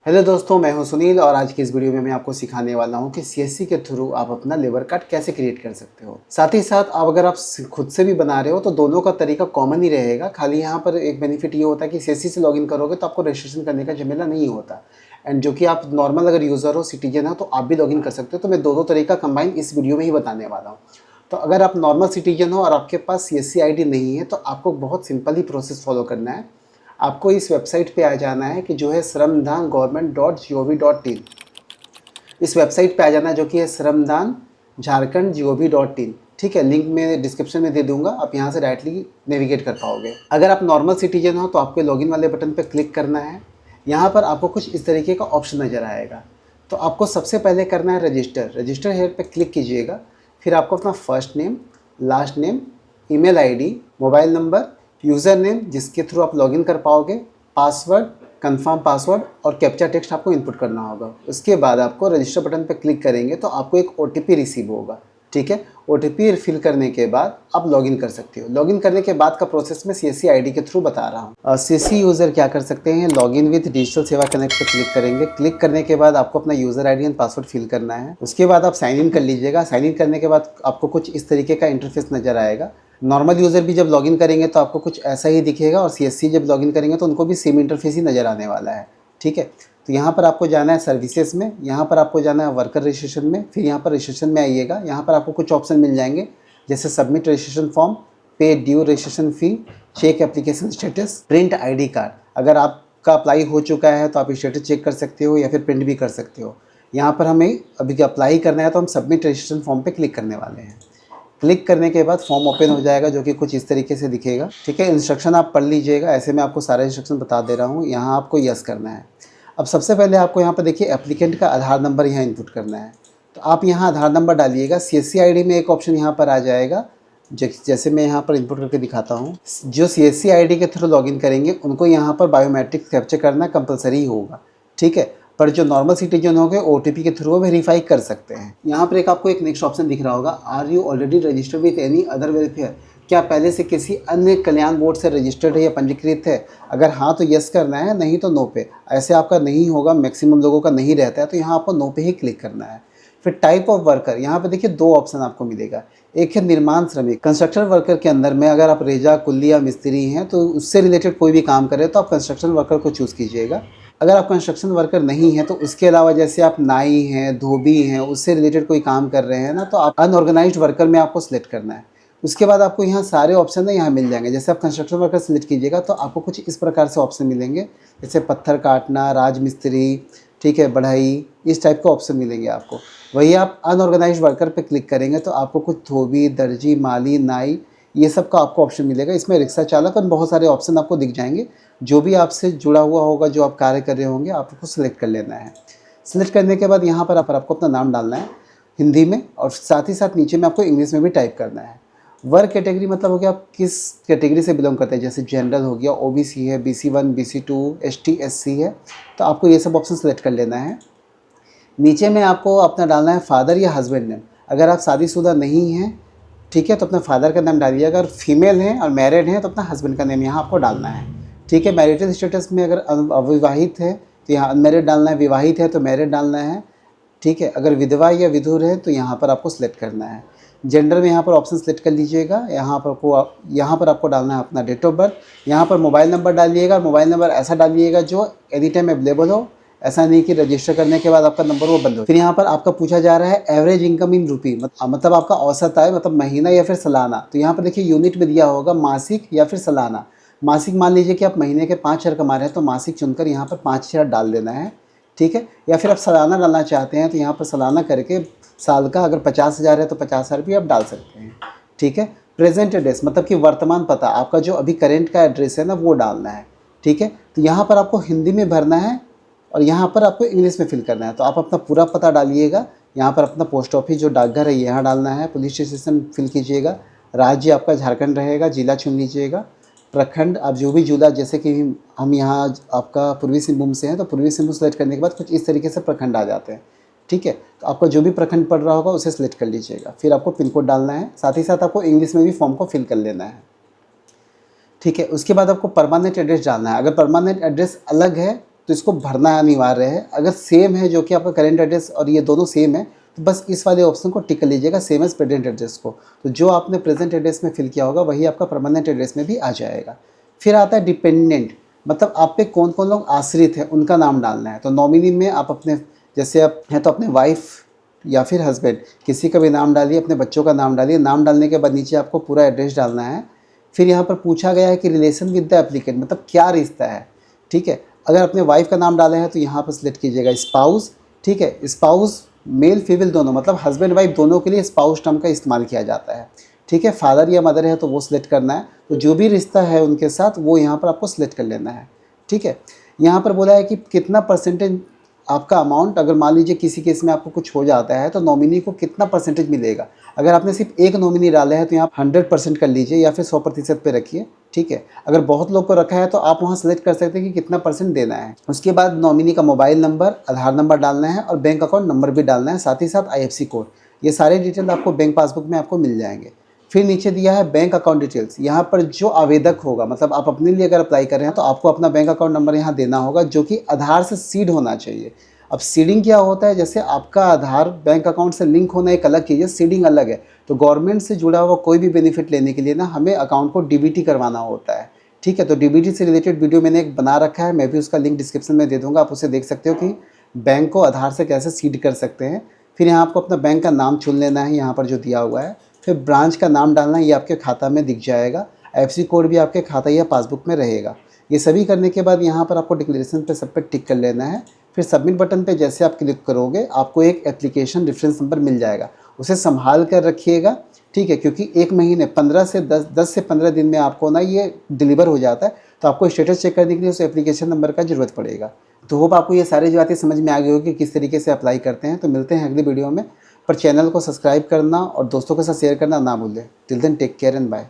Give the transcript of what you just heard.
Hello दोस्तों, मैं हूं सुनील और आज की इस वीडियो में मैं आपको सिखाने वाला हूं कि सीएससी के थ्रू आप अपना लेबर कार्ड कैसे क्रिएट कर सकते हो। साथ ही साथ अगर आप खुद से भी बना रहे हो तो दोनों का तरीका कॉमन ही रहेगा। खाली यहां पर एक बेनिफिट ये होता है कि सीएससी से लॉगिन करोगे तो आपको रजिस्ट्रेशन करने का झमेला नहीं होता। एंड जो कि आप नॉर्मल अगर यूज़र हो, सिटीजन हो, तो आप भी लॉगिन कर सकते हो। तो मैं दोनों तरीका कंबाइन इस वीडियो में ही बताने वाला हूँ। तो अगर आप नॉर्मल सिटीजन हो और आपके पास सीएससी आईडी नहीं है तो आपको बहुत सिंपल ही प्रोसेस फॉलो करना है। आपको इस वेबसाइट पे आ जाना है कि जो है shramdhan.gov.in। इस वेबसाइट पे आ जाना है जो कि है श्रमदान झारखंड gov.in। ठीक है, लिंक मैं डिस्क्रिप्शन में दे दूंगा, आप यहाँ से डायरेक्टली नेविगेट कर पाओगे। अगर आप नॉर्मल सिटीजन हो तो आपको लॉगिन वाले बटन पर क्लिक करना है। यहाँ पर आपको कुछ इस तरीके का ऑप्शन नज़र आएगा। तो आपको सबसे पहले करना है रजिस्टर हेयर पे क्लिक कीजिएगा। फिर आपको अपना first name, last name, email ID, mobile number, user name जिसके थ्रू आप लॉगिन कर पाओगे, पासवर्ड, कंफर्म पासवर्ड और कैप्चा टेक्स्ट आपको इनपुट करना होगा। उसके बाद आपको रजिस्टर बटन पर क्लिक करेंगे तो आपको एक ओटीपी रिसीव होगा। ठीक है, ओटीपी फिल करने के बाद आप लॉगिन कर सकते हो। लॉगिन करने के बाद का प्रोसेस मैं सीएससी आईडी के थ्रू बता रहा हूँ। सीएससी यूज़र क्या कर सकते हैं, login with digital Seva connect पर क्लिक करेंगे। क्लिक करने के बाद आपको अपना user ID and password fill करना है। उसके बाद आप साइन इन कर लीजिएगा। साइन इन करने के बाद आपको कुछ इस तरीके का इंटरफेस नज़र आएगा। नॉर्मल यूज़र भी जब लॉगिन करेंगे तो आपको कुछ ऐसा ही दिखेगा और सीएससी जब लॉगिन करेंगे तो उनको भी सेम इंटरफेस ही नज़र आने वाला है। ठीक है, तो यहाँ पर आपको जाना है सर्विसेज में, यहाँ पर आपको जाना है वर्कर रजिस्ट्रेशन में। फिर यहाँ पर रजिस्ट्रेशन में आइएगा। यहाँ पर आपको कुछ ऑप्शन मिल जाएंगे जैसे submit registration form, pay due registration fee, check application status, print ID card. अगर आपका अप्लाई हो चुका है तो आप स्टेटस चेक कर सकते हो या फिर प्रिंट भी कर सकते हो। यहाँ पर हमें अभी अप्लाई करना है तो हम सबमिट रजिस्ट्रेशन फॉर्म पे क्लिक करने वाले हैं। क्लिक करने के बाद फॉर्म ओपन हो जाएगा जो कि कुछ इस तरीके से दिखेगा। ठीक है, इंस्ट्रक्शन आप पढ़ लीजिएगा, ऐसे मैं आपको सारे इंस्ट्रक्शन बता दे रहा हूँ। यहाँ आपको यस करना है। अब सबसे पहले आपको यहाँ पर देखिए एप्लीकेंट का आधार नंबर यहाँ इनपुट करना है। तो आप यहाँ आधार नंबर डालिएगा। सीएससी आईडी में एक ऑप्शन यहाँ पर आ जाएगा, जैसे मैं यहाँ पर इनपुट करके दिखाता हूँ। जो सीएससी आईडी के थ्रू लॉगिन करेंगे उनको यहाँ पर बायोमेट्रिक कैप्चर करना कंपलसरी होगा। ठीक है, पर जो नॉर्मल सिटीजन हो गए ओटीपी के थ्रू वेरीफाई कर सकते हैं। यहाँ पर आपको एक नेक्स्ट ऑप्शन दिख रहा होगा, are you already registered with any other verifier. क्या पहले से किसी अन्य कल्याण बोर्ड से रजिस्टर्ड है या पंजीकृत है? अगर हाँ तो यस करना है, नहीं तो नो पे। ऐसे आपका नहीं होगा, मैक्सिमम लोगों का नहीं रहता है, तो यहाँ आपको नो पे ही क्लिक करना है। फिर टाइप ऑफ वर्कर, यहाँ पे देखिए दो ऑप्शन आपको मिलेगा। एक है निर्माण श्रमिक, कंस्ट्रक्शन वर्कर के अंदर में अगर आप रेजा, कुल्ली या मिस्त्री हैं तो उससे रिलेटेड कोई भी काम करें तो आप कंस्ट्रक्शन वर्कर को चूज़ कीजिएगा। अगर आप कंस्ट्रक्शन वर्कर नहीं हैं तो उसके अलावा जैसे आप नाई हैं, धोबी हैं, उससे रिलेटेड कोई काम कर रहे हैं ना, तो आप अनऑर्गेनाइज्ड वर्कर में आपको सिलेक्ट करना है। उसके बाद आपको यहाँ सारे ऑप्शन है यहाँ मिल जाएंगे। जैसे आप कंस्ट्रक्शन वर्कर सेलेक्ट कीजिएगा तो आपको कुछ इस प्रकार से ऑप्शन मिलेंगे, जैसे पत्थर काटना, राजमिस्त्री, ठीक है, बढ़ई, इस टाइप के ऑप्शन मिलेंगे आपको। वही आप अनऑर्गेनाइज्ड वर्कर पे क्लिक करेंगे तो आपको कुछ धोबी, दर्जी, माली, नाई, ये सब का आपको ऑप्शन मिलेगा। इसमें रिक्शा चालक और बहुत सारे ऑप्शन आपको दिख जाएंगे। जो भी आपसे जुड़ा हुआ होगा, जो आप कार्य कर रहे होंगे, आपको सेलेक्ट कर लेना है। सेलेक्ट करने के बाद यहाँ पर आपको अपना नाम डालना है हिंदी में और साथ ही साथ नीचे में आपको इंग्लिश में भी टाइप करना है। वर्क कैटेगरी मतलब हो गया आप किस कैटेगरी से बिलोंग करते हैं, जैसे जनरल हो गया, ओबीसी है, BC1, BC2, ST SC है, तो आपको ये सब ऑप्शन सेलेक्ट कर लेना है। नीचे में आपको अपना डालना है फादर या हस्बैंड नेम। अगर आप शादीशुदा नहीं हैं, ठीक है, तो अपना फादर का नाम डालिए। अगर फीमेल हैं और मैरिड हैं तो अपना हस्बैंड का नेम यहाँ आपको डालना है। ठीक है, मैरिटल स्टेटस में अगर अविवाहित है तो यहाँ अनमैरिड डालना है, विवाहित है तो मैरिड डालना है। ठीक है, अगर विधवा या विधुर है तो यहाँ पर आपको सिलेक्ट करना है। जेंडर में यहाँ पर ऑप्शन सेलेक्ट कर लीजिएगा। यहाँ पर आपको डालना है अपना डेट ऑफ बर्थ। यहाँ पर मोबाइल नंबर डालिएगा। मोबाइल नंबर ऐसा डालिएगा जो एनी टाइम अवेलेबल हो, ऐसा नहीं कि रजिस्टर करने के बाद आपका नंबर वो बंद हो। फिर यहाँ पर आपका पूछा जा रहा है एवरेज इनकम इन रुपी, मतलब आपका औसत आय, मतलब महीना या फिर सालाना। तो यहाँ पर देखिए यूनिट में दिया होगा मासिक या फिर सालाना। मासिक मान लीजिए कि आप महीने के 5,000 कमा रहे हैं तो मासिक चुनकर यहाँ पर 5,000 डाल देना है। ठीक है, या फिर आप सालाना डालना चाहते हैं तो यहाँ पर सालाना करके साल का अगर 50,000 है तो 50,000 भी आप डाल सकते हैं। ठीक है, प्रेजेंट एड्रेस मतलब कि वर्तमान पता, आपका जो अभी करेंट का एड्रेस है ना वो डालना है। ठीक है, तो यहाँ पर आपको हिंदी में भरना है और यहाँ पर आपको इंग्लिश में फिल करना है। तो आप अपना पूरा पता डालिएगा। यहाँ पर अपना पोस्ट ऑफिस जो डाकघर है यहाँ डालना है, पुलिस स्टेशन फिल कीजिएगा, राज्य आपका झारखंड रहेगा, जिला चुन लीजिएगा, प्रखंड आप जो भी जिला, जैसे कि हम यहाँ आपका पूर्वी सिंहभूम से हैं तो पूर्वी सिंहभूम सेलेक्ट करने के बाद कुछ इस तरीके से प्रखंड आ जाते हैं। ठीक है, तो आपको जो भी प्रखंड पड़ रहा होगा उसे सेलेक्ट कर लीजिएगा। फिर आपको पिन कोड डालना है, साथ ही साथ आपको इंग्लिश में भी फॉर्म को फिल कर लेना है। ठीक है, उसके बाद आपको परमानेंट एड्रेस डालना है। अगर परमानेंट एड्रेस अलग है तो इसको भरना अनिवार्य है। अगर सेम है जो कि आपका करेंट एड्रेस और ये दोनों सेम है तो बस इस वाले ऑप्शन को टिक कर लीजिएगा, सेम एज प्रेजेंट एड्रेस को। तो जो आपने प्रेजेंट एड्रेस में फिल किया होगा वही आपका परमानेंट एड्रेस में भी आ जाएगा। फिर आता है डिपेंडेंट, मतलब आप पे कौन कौन लोग आश्रित हैं उनका नाम डालना है। तो नॉमिनी में आप अपने, जैसे आप हैं तो अपने वाइफ या फिर हस्बैंड किसी का भी नाम डालिए, अपने बच्चों का नाम डालिए। नाम डालने के बाद नीचे आपको पूरा एड्रेस डालना है। फिर यहाँ पर पूछा गया है कि रिलेशन विद द एप्लीकेंट, मतलब क्या रिश्ता है, ठीक है। अगर अपने वाइफ का नाम डाले हैं तो यहाँ पर सिलेक्ट कीजिएगा स्पाउस, ठीक है। स्पाउस मेल फीमेल दोनों, मतलब हस्बैंड वाइफ दोनों के लिए स्पाउस टर्म का इस्तेमाल किया जाता है, ठीक है। फादर या मदर है तो वो सिलेक्ट करना है। तो जो भी रिश्ता है उनके साथ वो यहाँ पर आपको सिलेक्ट कर लेना है, ठीक है। यहाँ पर बोला है कि कितना परसेंटेज आपका अमाउंट, अगर मान लीजिए किसी केस में आपको कुछ हो जाता है तो नॉमिनी को कितना परसेंटेज मिलेगा। अगर आपने सिर्फ एक नॉमिनी डाला है तो यहाँ 100% कर लीजिए या फिर 100% पे रखिए, ठीक है। अगर बहुत लोग को रखा है तो आप वहाँ सेलेक्ट कर सकते हैं कि कितना % देना है। उसके बाद नॉमिनी का मोबाइल नंबर, आधार नंबर डालना है और बैंक अकाउंट नंबर भी डालना है, साथ ही साथ IFSC कोड। ये सारे डिटेल आपको बैंक पासबुक में आपको मिल जाएंगे। फिर नीचे दिया है बैंक अकाउंट डिटेल्स। यहाँ पर जो आवेदक होगा, मतलब आप अपने लिए अगर अप्लाई कर रहे हैं तो आपको अपना बैंक अकाउंट नंबर यहाँ देना होगा जो कि आधार से सीड होना चाहिए। अब सीडिंग क्या होता है, जैसे आपका आधार बैंक अकाउंट से लिंक होना एक अलग चीज़ है, सीडिंग अलग है। तो गवर्नमेंट से जुड़ा हुआ कोई भी बेनिफिट लेने के लिए ना हमें अकाउंट को DBT करवाना होता है, ठीक है। तो DBT से रिलेटेड वीडियो मैंने एक बना रखा है, मैं भी उसका लिंक डिस्क्रिप्शन में दे दूँगा, आप उसे देख सकते हो कि बैंक को आधार से कैसे सीड कर सकते हैं। फिर यहाँ आपको अपना बैंक का नाम चुन लेना है, यहाँ पर जो दिया हुआ है। फिर ब्रांच का नाम डालना है, ये आपके खाता में दिख जाएगा। IFSC कोड भी आपके खाता या पासबुक में रहेगा। ये सभी करने के बाद यहाँ पर आपको डिक्लेरेशन पे सब पे टिक कर लेना है। फिर सबमिट बटन पे जैसे आप क्लिक करोगे आपको एक एप्लीकेशन रेफरेंस नंबर मिल जाएगा, उसे संभाल कर रखिएगा, ठीक है। क्योंकि एक महीने 15 से 10 से 15 दिन में आपको ना ये डिलीवर हो जाता है। तो आपको स्टेटस चेक करने के लिए उस एप्लीकेशन नंबर का ज़रूरत पड़ेगा। तो होप आपको ये सारी बातें समझ में आ गई होगी कि किस तरीके से अप्लाई करते हैं। तो मिलते हैं अगली वीडियो में, पर चैनल को सब्सक्राइब करना और दोस्तों के साथ शेयर करना ना भूलें। Till then take care and bye.